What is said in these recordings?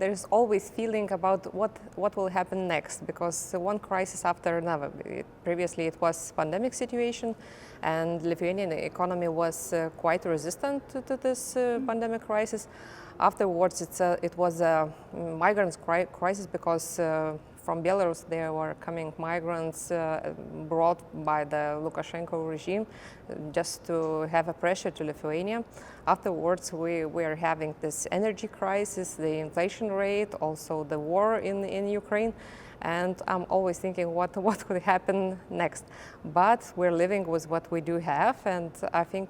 there's always feeling about what will happen next, because one crisis after another. Previously it was pandemic situation, and Lithuanian economy was quite resistant to this pandemic crisis. Afterwards it was a migrants crisis, because from Belarus there were coming migrants brought by the Lukashenko regime just to have a pressure to Lithuania. Afterwards we are having this energy crisis, the inflation rate, also the war in Ukraine. And I'm always thinking what could happen next. But we're living with what we do have, and I think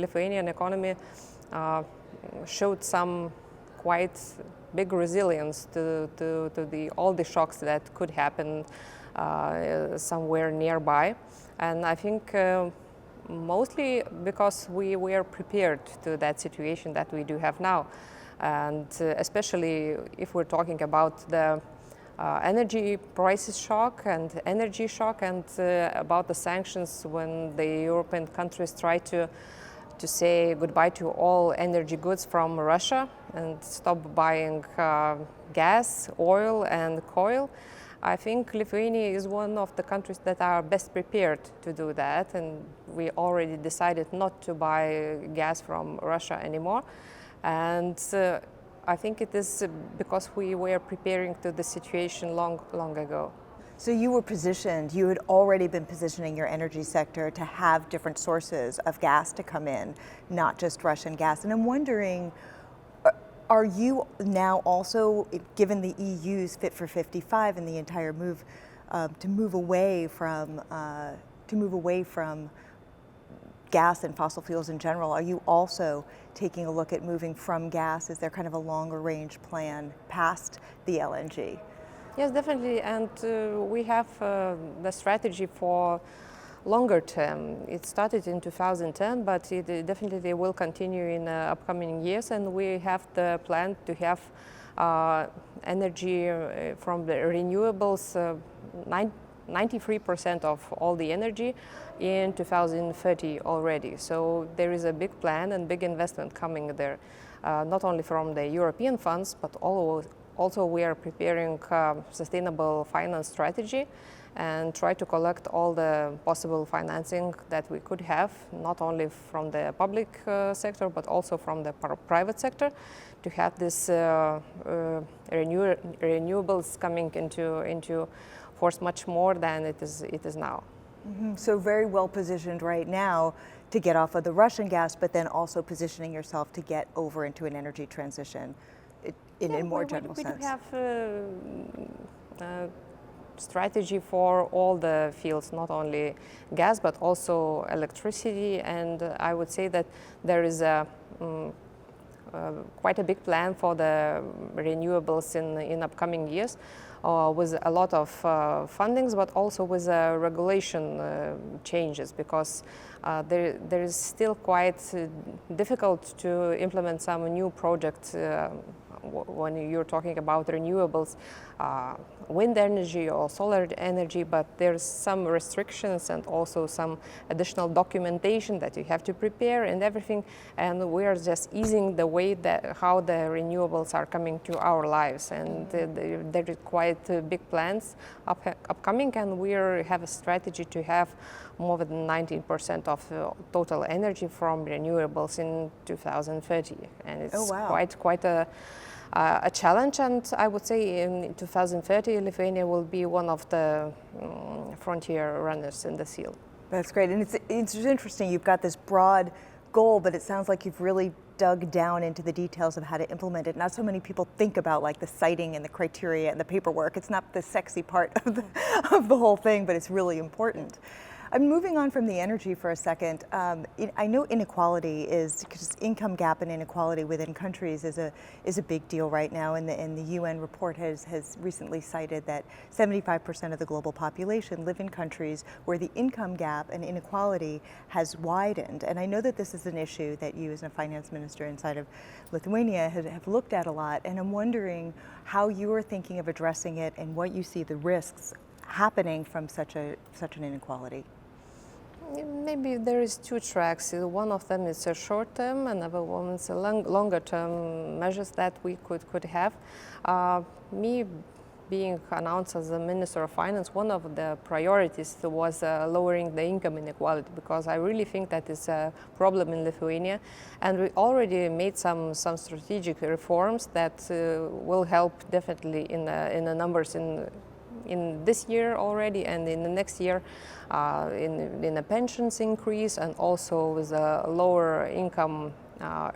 Lithuanian economy showed some quite big resilience to all the shocks that could happen somewhere nearby. And I think mostly because we were prepared to that situation that we do have now. And especially if we're talking about the energy prices shock and energy shock, and about the sanctions when the European countries try to say goodbye to all energy goods from Russia and stop buying gas, oil and coal. I think Lithuania is one of the countries that are best prepared to do that, and we already decided not to buy gas from Russia anymore. And I think it is because we were preparing to the situation long ago. So you were positioned, you had already been positioning your energy sector to have different sources of gas to come in, not just Russian gas. And I'm wondering, are you now also, given the EU's Fit for 55 and the entire move to move away from gas and fossil fuels in general, are you also taking a look at moving from gas? Is there kind of a longer range plan past the LNG? Yes, definitely, and we have the strategy for longer term. It started in 2010, but it definitely will continue in upcoming years, and we have the plan to have energy from the renewables, 93% of all the energy in 2030 already. So there is a big plan and big investment coming there, not only from the European funds, but also we are preparing sustainable finance strategy and try to collect all the possible financing that we could have, not only from the public sector, but also from the private sector, to have this renewables coming into force much more than it is now. Mm-hmm. So very well positioned right now to get off of the Russian gas, but then also positioning yourself to get over into an energy transition in a more general sense. We do have strategy for all the fields, not only gas, but also electricity. And I would say that there is quite a big plan for the renewables in upcoming years, with a lot of fundings, but also with regulation changes, because there is still quite difficult to implement some new projects when you're talking about renewables, wind energy or solar energy, but there's some restrictions and also some additional documentation that you have to prepare and everything, and we are just easing the way that how the renewables are coming to our lives, and there is quite big plans upcoming, and we have a strategy to have more than 19% of total energy from renewables in 2030, and it's quite a challenge. And I would say in 2030, Lithuania will be one of the frontier runners in the field. That's great, and it's interesting. You've got this broad goal, but it sounds like you've really dug down into the details of how to implement it. Not so many people think about like the siting and the criteria and the paperwork. It's not the sexy part of the whole thing, but it's really important. I'm moving on from the energy for a second. I know inequality is, because income gap and inequality within countries is a big deal right now, and the UN report has recently cited that 75% of the global population live in countries where the income gap and inequality has widened. And I know that this is an issue that you as a finance minister inside of Lithuania have looked at a lot, and I'm wondering how you are thinking of addressing it and what you see the risks happening from such an inequality. Maybe there is two tracks. One of them is a short term, another one is a longer term measures that we could have. Me being announced as the Minister of Finance, one of the priorities was lowering the income inequality, because I really think that is a problem in Lithuania, and we already made some strategic reforms that will help definitely in the numbers in this year already, and in the next year in the pensions increase, and also with lower income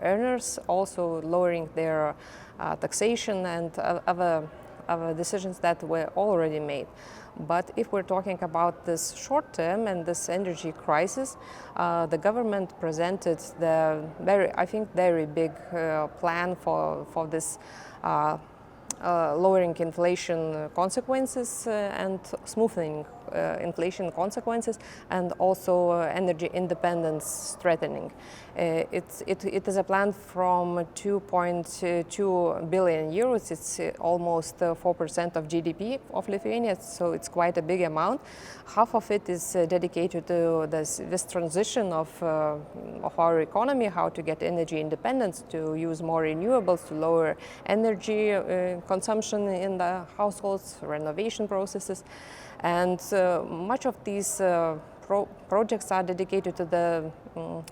earners, also lowering their taxation and other decisions that were already made. But if we're talking about this short term and this energy crisis, the government presented the very big plan for this lowering inflation consequences and smoothing inflation consequences, and also energy independence strengthening. It is a plan from 2.2 billion euros. It's almost 4% of GDP of Lithuania, so it's quite a big amount. Half of it is dedicated to this transition of our economy, how to get energy independence, to use more renewables, to lower energy consumption in the households, renovation processes. And much of these projects are dedicated to the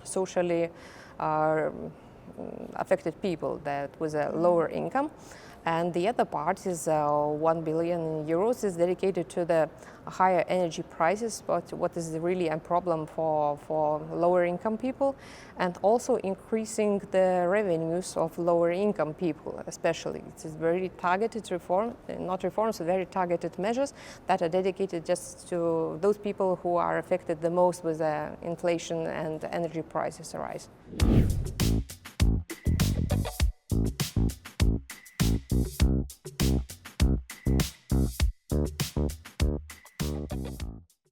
socially affected people that with a lower income. And the other part is 1 billion euros is dedicated to the higher energy prices, but what is really a problem for lower income people, and also increasing the revenues of lower income people especially. It is very targeted reform, not reforms, very targeted measures that are dedicated just to those people who are affected the most with inflation and energy prices rise.